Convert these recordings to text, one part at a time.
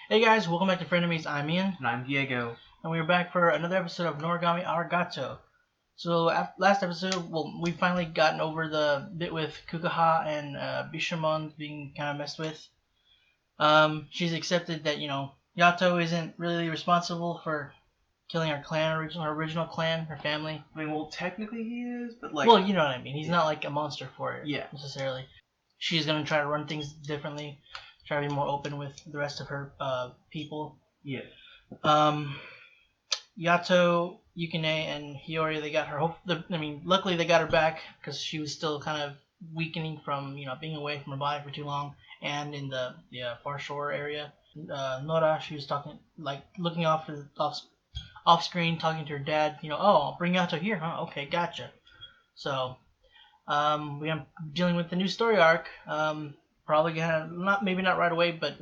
Hey guys, welcome back to Frenemies. I'm Ian. And I'm Diego. And we're back for another episode of Noragami Aragoto. So last episode, we finally gotten over the bit with Kukaha and Bishamon being kind of messed with. She's accepted that, Yato isn't really responsible for killing our clan, her original clan, her family. I mean, well, technically he is, but like... Well, you know what I mean. He's not like a monster for it, necessarily. She's going to try to run things differently, try to be more open with the rest of her people. Yeah. Yato, Yukine, and Hiyori, they got her. Luckily they got her back because she was still kind of weakening from, being away from her body for too long, and in the far shore area. Nora, she was talking, looking off screen, talking to her dad. Oh, I'll bring Yato here, huh? Okay, gotcha. So, we are dealing with the new story arc. Probably gonna maybe not right away, but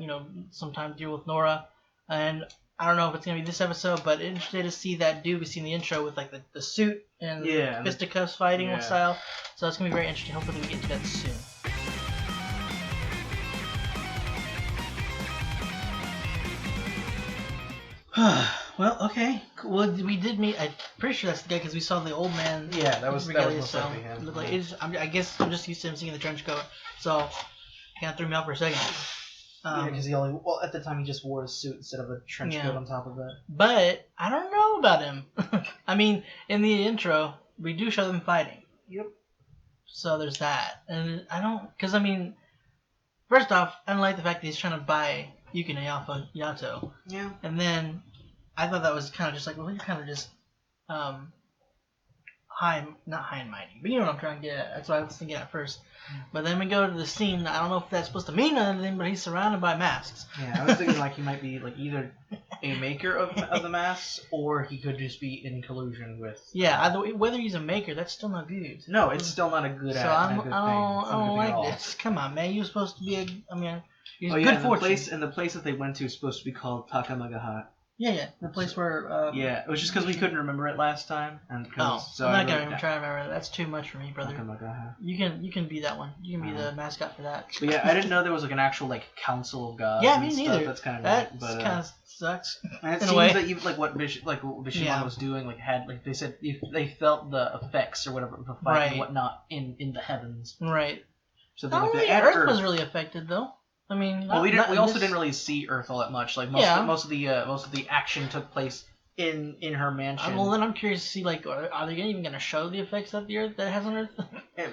sometime deal with Nora, and I don't know if it's gonna be this episode, but interested to see that dude we see in the intro with the suit and fisticuffs fighting style. So it's gonna be very interesting. Hopefully we get into that soon. Well, okay. Well, we did meet. I'm pretty sure that's the guy because we saw the old man. Yeah, that was most likely him. Looked like I guess I'm just used to him seeing the trench coat, so kind of threw me off for a second. Because at the time he just wore a suit instead of a trench coat on top of it. But I don't know about him. I mean, in the intro, we do show them fighting. Yep. So there's that, and I don't, because first off, I don't like the fact that he's trying to buy Yukine off of Yato. Yeah. And then I thought that was kind of just well, you're kind of just not high and mighty, but you know what I'm trying to get at. That's what I was thinking at first. But then we go to the scene. I don't know if that's supposed to mean anything, but he's surrounded by masks. Yeah, I was thinking he might be either a maker of the masks, or he could just be in collusion with. Yeah, either way, whether he's a maker, that's still not good. No, it's still not a good. So I don't like this. Come on, man. You're supposed to be good fortune. The place that they went to is supposed to be called Takamagaha. Yeah, the place where... it was just because we couldn't remember it last time. So I'm not going to try to remember that. That's too much for me, brother. You can be that one. You can be the mascot for that. But yeah, I didn't know there was an actual council of gods. Yeah, me neither. That's kind of that kind of sucks. And it seems that even what Bishamon was doing they said if they felt the effects or whatever of the fight and whatnot in the heavens. Right. So Earth was really affected though. I mean, we also didn't really see Earth all that much. Most of the action took place in her mansion. Well, then I'm curious to see are they even going to show the effects that the Earth that has on Earth?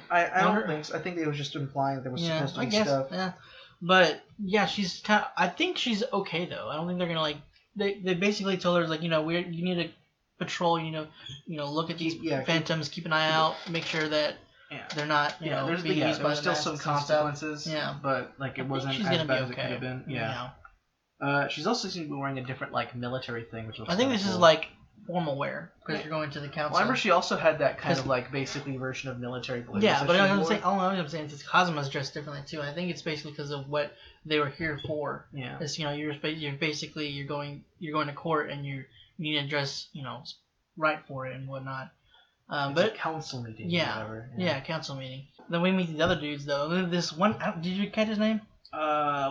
I don't think so. I think they were just implying that there was supposed to be stuff. Yeah, but yeah, she's I think she's okay though. I don't think they're gonna They basically told her you need to patrol. Look at these phantoms, keep an eye out, make sure that. Yeah. They're not, being used by the still some consequences. Yeah. But it wasn't as bad as it could have been. Yeah. She's also seems to be wearing a different military thing, which looks. I think this is formal wear because you're going to the council. Well, I remember she also had that kind of basically version of military blues. Yeah, but I'm saying is Kazuma's dressed differently too. I think it's basically because of what they were here for. Yeah. It's you're going to court and you need to dress right for it and whatnot. But a council meeting. Yeah, council meeting. Then we meet these other dudes though. This one, did you catch his name?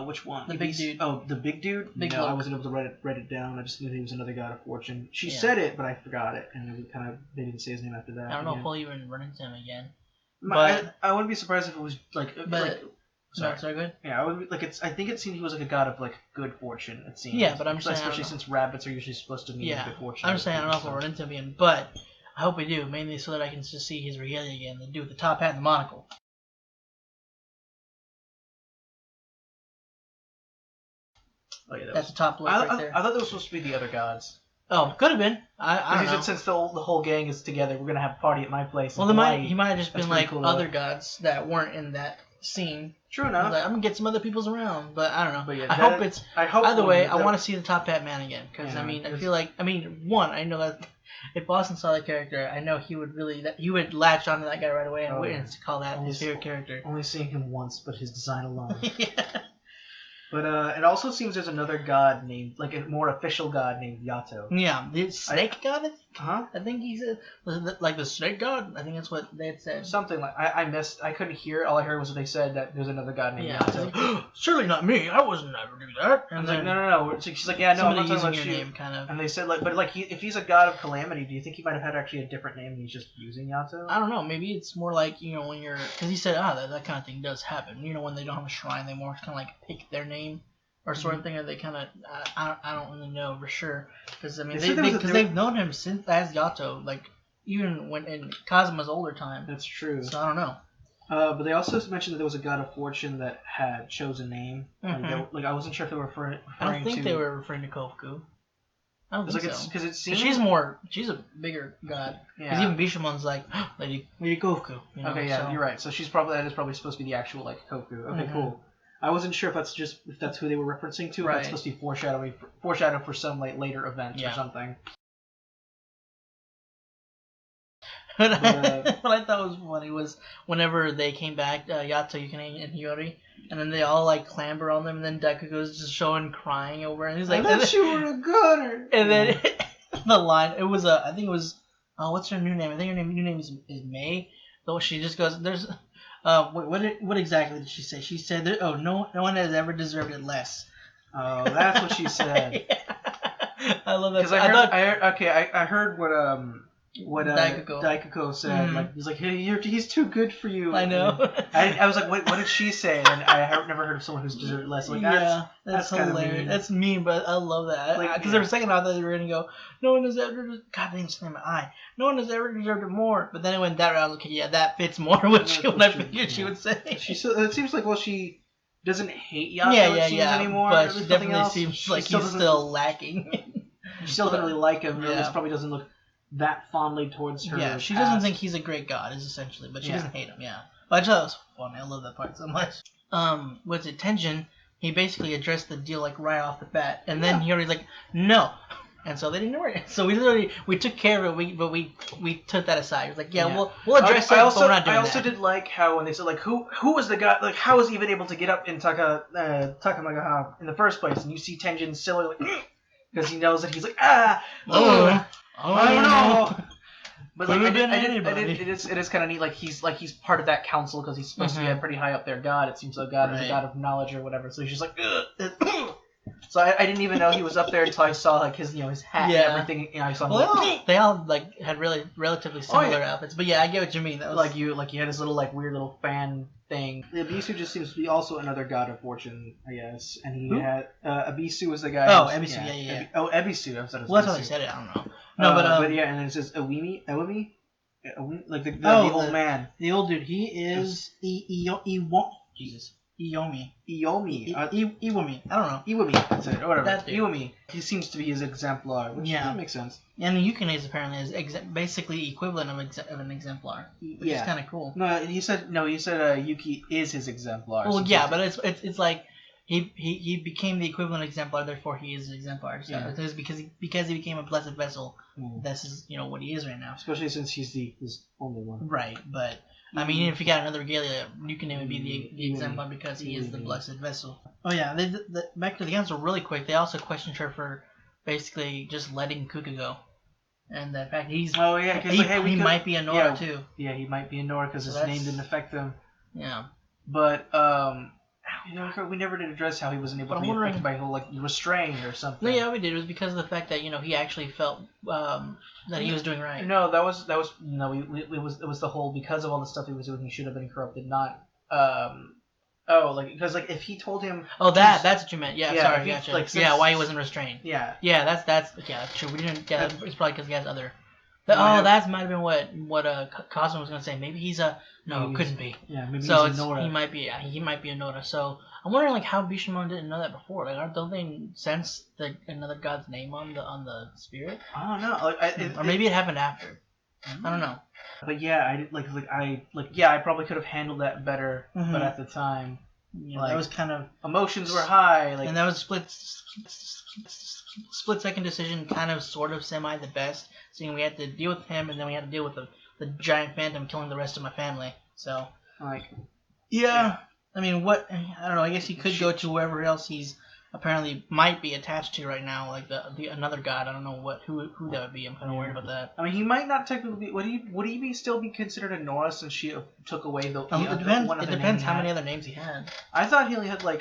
Which one? The big dude. Oh, the big dude. No, I wasn't able to write it down. I just knew he was another god of fortune. She said it, but I forgot it, and they didn't say his name after that. I don't know if we'll even run into him again. But I wouldn't be surprised if it was Sorry, go ahead. Yeah, I would I think it seemed he was a god of good fortune. It seems. Yeah, but I'm saying especially since rabbits are usually supposed to mean good fortune. I'm just saying I don't know if we'll run into him again, but. I hope we do, mainly so that I can just see his regalia again. The dude with the top hat and the monocle. Oh yeah, that's the top look right there. I thought that was supposed to be the other gods. Oh, could have been. I don't know. Said since the whole gang is together, we're gonna have a party at my place. Well, he might have just been cool other gods that weren't in that scene. True enough. I'm gonna get some other people's around, but I don't know. But yeah, I hope. Either way, I want to see the top hat man again because I feel I know that. If Boston saw that character, I know he would latch onto that guy right away and call that his favorite character. Only seeing him once, but his design alone. Yeah. But it also seems there's another god named, a more official god named Yato. Yeah, the snake god. Huh? I think he said like the snake god. I think that's what they had said. Something like I missed. I couldn't hear. All I heard was what they said that there's another god named Yato. Like, surely not me. I wasn't ever do that. And I was like, no. She's like, yeah, no, I'm not talking about your you. name, kind of. And they said like, but like, if he's a god of calamity, do you think he might have had actually a different name? And he's just using Yato. I don't know. Maybe it's more like when you're because he said that kind of thing does happen. When they don't have a shrine, they more kind of like pick their name. Or sort of thing that they kind of, I don't really know for sure, because I mean they've known him since as Yato, like even when in Kazuma's older time. That's true. So I don't know. But they also mentioned that there was a god of fortune that had chosen name. Mm-hmm. Like I wasn't sure if they were referring. I don't think they were referring to Kofuku. I don't think so. Because it seems she's a bigger god. Because even Bishamon's like Lady Kofuku. Okay, yeah, so. You're right. So that is probably supposed to be the actual like Kofu. Okay, cool. I wasn't sure if that's who they were referencing to. Right. If that's supposed to be foreshadow for some like later event or something. What I thought was funny was whenever they came back, Yato, Yukine, and Hiyori, and then they all like clamber on them, and then Daikugo's just showing crying over, and he's like, "I thought you were a gunner." And then the line, it was I think it was, what's her new name? I think her new name is May. Though she just goes, "There's." What exactly did she say? She said, no one has ever deserved it less. Oh, that's what she said. Yeah. I love that. Because I heard what Daikuko said. Like he's like, hey, he's too good for you. I know. I was like, what did she say? And I have never heard of someone who's deserved it less. Like that's hilarious. Mean. That's mean, but I love that. Because for a second I thought they were gonna go, no one has ever. God, they didn't slam my eye. No one has ever deserved it more. But then it went that route. I was like, okay, yeah, that fits more what I figured she would say. It seems like she doesn't hate Yato anymore. But she definitely seems like he's still lacking. She still doesn't really like him. This probably doesn't look that fondly towards her. Yeah, she doesn't think he's a great god, is essentially, but she doesn't hate him. Yeah, but I thought that was funny. I love that part so much. Was it Tenjin? He basically addressed the deal like right off the bat, and then Hiyori's like, no. And so they didn't worry. So we took care of it. But we took that aside. It was like, we'll address it. But we're not doing that. I also did like how when they said like who was the guy, like how was he even able to get up in Takamagaha in the first place? And you see Tenjin silly like because he knows that he's like I don't know. But like it is kind of neat. Like he's part of that council because he's supposed to be a pretty high up there god. It seems like God is a god of knowledge or whatever. So he's just like. So I didn't even know he was up there until I saw like his hat and everything. I saw they all like had really relatively similar outfits. But yeah, I get what you mean. That was like you had his little like weird little fan thing. Abisu just seems to be also another god of fortune, I guess. And he had Abisu was the guy. Oh, Ebisu, yeah. Ebisu. I thought it was well, that's how they said it. I don't know. No, but yeah, and then it says Ewimi, like the old man, the old dude. He is Jesus. Iwami. Iwami. I don't know. Iwami. That's it. Or whatever. Iwami. He seems to be his exemplar, which that makes sense. And the Yukines apparently is basically equivalent of an exemplar, which is kind of cool. No, he said Yuki is his exemplar. Well, yeah, but it's like he became the equivalent exemplar, therefore he is an exemplar. So it's because he became a blessed vessel. This is what he is right now. Especially since he's his only one. Right, but. I mean, if you got another regalia, Yukine would be the exemplar because he is the blessed vessel. Oh yeah, back to the council really quick. They also questioned her for basically just letting Kuka go, and the fact he's he might be a Nora too. Yeah, he might be a Nora because his name didn't affect him. Yeah, but we never did address how he wasn't able to be affected by whole restraint or something. No, yeah, we did. It was because of the fact that he actually felt that he was doing right. No, it was the whole because of all the stuff he was doing, he should have been corrupted. Not because if he told him. Oh, that's what you meant. Yeah, sorry, gotcha. Why he wasn't restrained. Yeah. Yeah, that's true. We didn't. Yeah, it's probably because he has other. That might have been what Cosmo was gonna say. Maybe he's a it couldn't be. Yeah, maybe so he's a Nora. He might be. He might be a Nora. So I'm wondering how Bishamon didn't know that before. Like, don't they sense another god's name on the spirit? I don't know. Or maybe it happened after. I don't know. But yeah, I probably could have handled that better. But at the time, that was kind of emotions were high. And that was split second decision, kind of sort of semi the best. Seeing we had to deal with him, and then we had to deal with the giant phantom killing the rest of my family. So yeah. I mean, I don't know. I guess he could go to wherever else he's apparently might be attached to right now, like the another god. I don't know who that would be. I'm kind of worried about that. I mean, he might not technically be. Would he still be considered a Nora since she took away the? It depends. It depends how many other names he had. I thought he only had I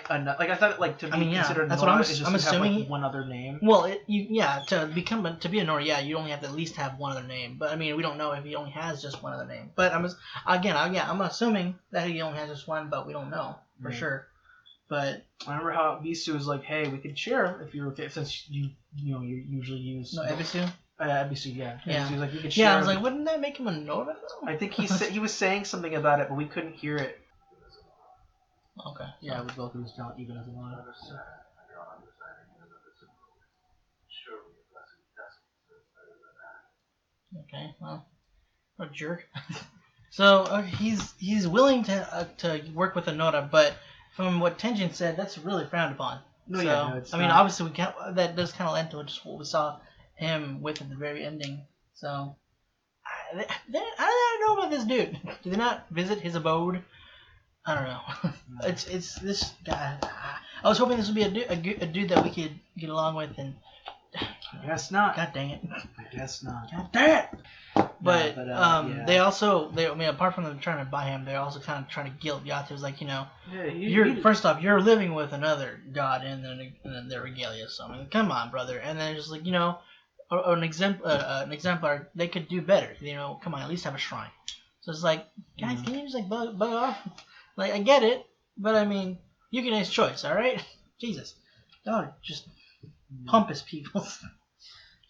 thought to be considered that's Nora, what I'm assuming. Have, one other name. Well, to be a Nora, you only have to at least have one other name. But I mean, we don't know if he only has just one other name. But I'm assuming that he only has just one, but we don't know for sure. But I remember how Bisu was like, "Hey, we could share if you're okay," since you usually use Ebisu. Ebisu, yeah. Yeah. Ebisu was like, you could share. Yeah, I was like, wouldn't that make him a Nora though? I think he was saying something about it, but we couldn't hear it. Okay. Yeah, it was both of us not even as a one. Okay, well, what a jerk. So he's willing to work with a Nora, but from what Tenjin said, that's really frowned upon. No, it's not. Obviously that does kind of lend to just what we saw him with at the very ending. So I don't know about this dude. Do they not visit his abode? I don't know. It's this guy. I was hoping this would be a dude that we could get along with, and I guess not. God dang it. I guess not. God dang it. But, yeah. they apart from them trying to buy him, they're also kind of trying to guilt Yato. It's like, first off, you're living with another god in their regalia. So I mean, come on, brother. And then just like an exemplar, they could do better. Come on, at least have a shrine. So it's like, guys, can you just bug off? Like, I get it, but I mean, you can his choice, all right? Jesus, y'all are just pompous people.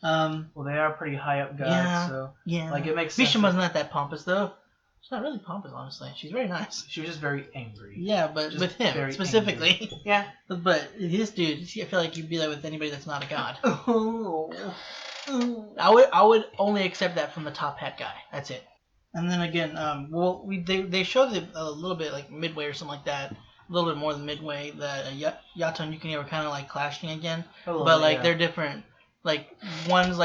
Well, they are pretty high up gods, so it makes sense. Bishima's not that pompous though. She's not really pompous, honestly. She's very nice. She was just very angry. Yeah, but just with him specifically. Yeah. But this dude, I feel like you'd be like with anybody that's not a god. I would only accept that from the top hat guy. That's it. And then again, they showed it a little bit like midway or something like that. A little bit more than midway that Yato and Yukine were kind of like clashing again, they're different. Like one's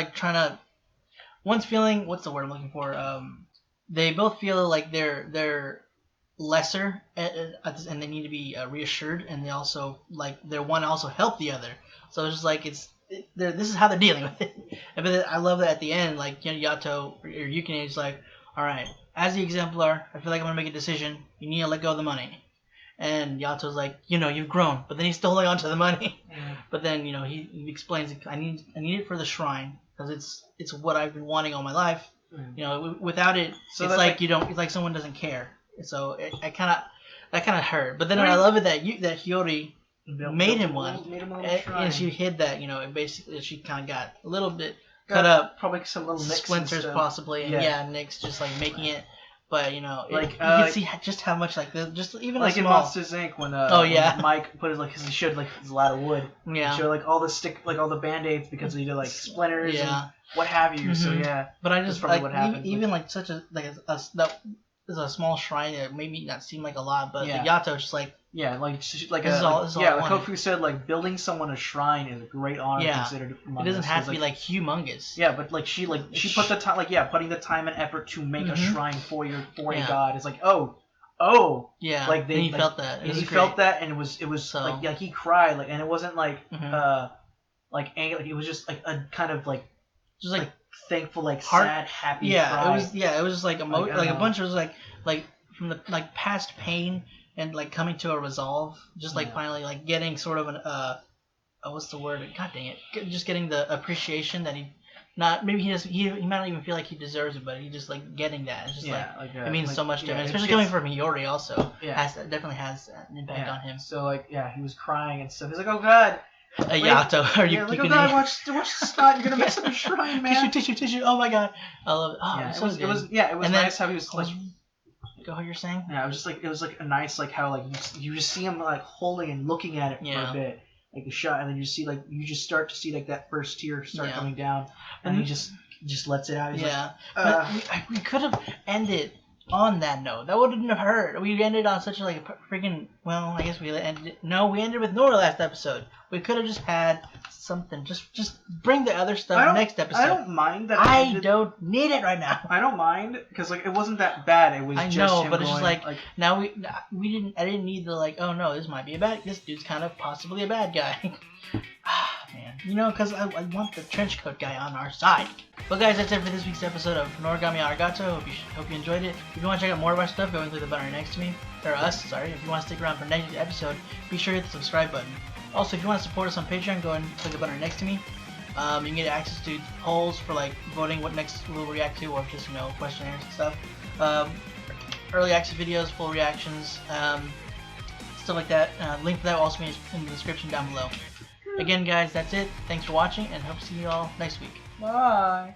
feeling, what's the word I'm looking for? They both feel like they're lesser and they need to be reassured, and they also their one also help the other. So it's just like this is how they're dealing with it. But I love that at the end, Yato or Yukine is like, all right, as the exemplar, I feel like I'm gonna make a decision. You need to let go of the money. And Yato's like, you've grown, but then he's still holding on to the money. Mm. But then, he explains, I need it for the shrine because it's what I've been wanting all my life. Mm. Without it, it's like it's like someone doesn't care. So that kind of hurt. But then I love it that Hiyori made him one, and she hid that. Basically she kind of got a little bit cut up, probably some little nicks splinters possibly, and nicks just making it. But you can see just how much just even in Monsters Inc. when Mike put he showed his lat of wood. Yeah. He showed all the all the band-aids because he did splinters and what have you. Mm-hmm. So yeah. But I just what happened. Even such a that is a small shrine. It made me not seem like a lot, but the Yato just Kofu said building someone a shrine is a great honor considered. It doesn't have to be humongous. Yeah, but she put the time putting the time and effort to make a shrine for a god. It's yeah. Then he felt that. He felt that, and it was so, he cried and it wasn't angry. It was just a kind of just thankful sad happy. Yeah, cry. It was just a bunch of from the past pain. And coming to a resolve, just finally getting sort of an what's the word? God dang it! Just getting the appreciation that he might not even feel like he deserves it, but he just getting that. It's just it means so much to him, especially coming from Hiyori also. Yeah, definitely has an impact on him. So he was crying and stuff. He's like, oh god. Yato, are you? Oh god, watch the snot. You're gonna mess up your shrine, man. Tissue. Oh my god, I love it. Oh, it was nice how he was Go what you're saying? Yeah, it was a nice how you just see him holding and looking at it for a bit, the shot, and then you see you just start to see that first tear start coming down, and he just lets it out. He's but we could have ended on that note. That wouldn't have hurt. We ended on such like a freaking. Well, I guess we ended. No, we ended with Nora last episode. We could have just had something. Just bring the other stuff next episode. I don't mind that. I don't need it right now. I don't mind because like it wasn't that bad. It was I just know, him but it's going, just like now we didn't. I didn't need the like. Oh no, this might be a bad. This dude's kind of possibly a bad guy. Man, you know, because I want the trench coat guy on our side. But guys, that's it for this week's episode of Noragami Aragoto. Hope you enjoyed it. If you want to check out more of our stuff, go and click the button right next to me. Or us, sorry. If you want to stick around for next episode, be sure to hit the subscribe button. Also, if you want to support us on Patreon, go and click the button right next to me. You can get access to polls for like voting what next we'll react to, or just questionnaires and stuff. Early access videos, full reactions, stuff like that. Link to that will also be in the description down below. Again, guys, that's it. Thanks for watching, and hope to see you all next week. Bye.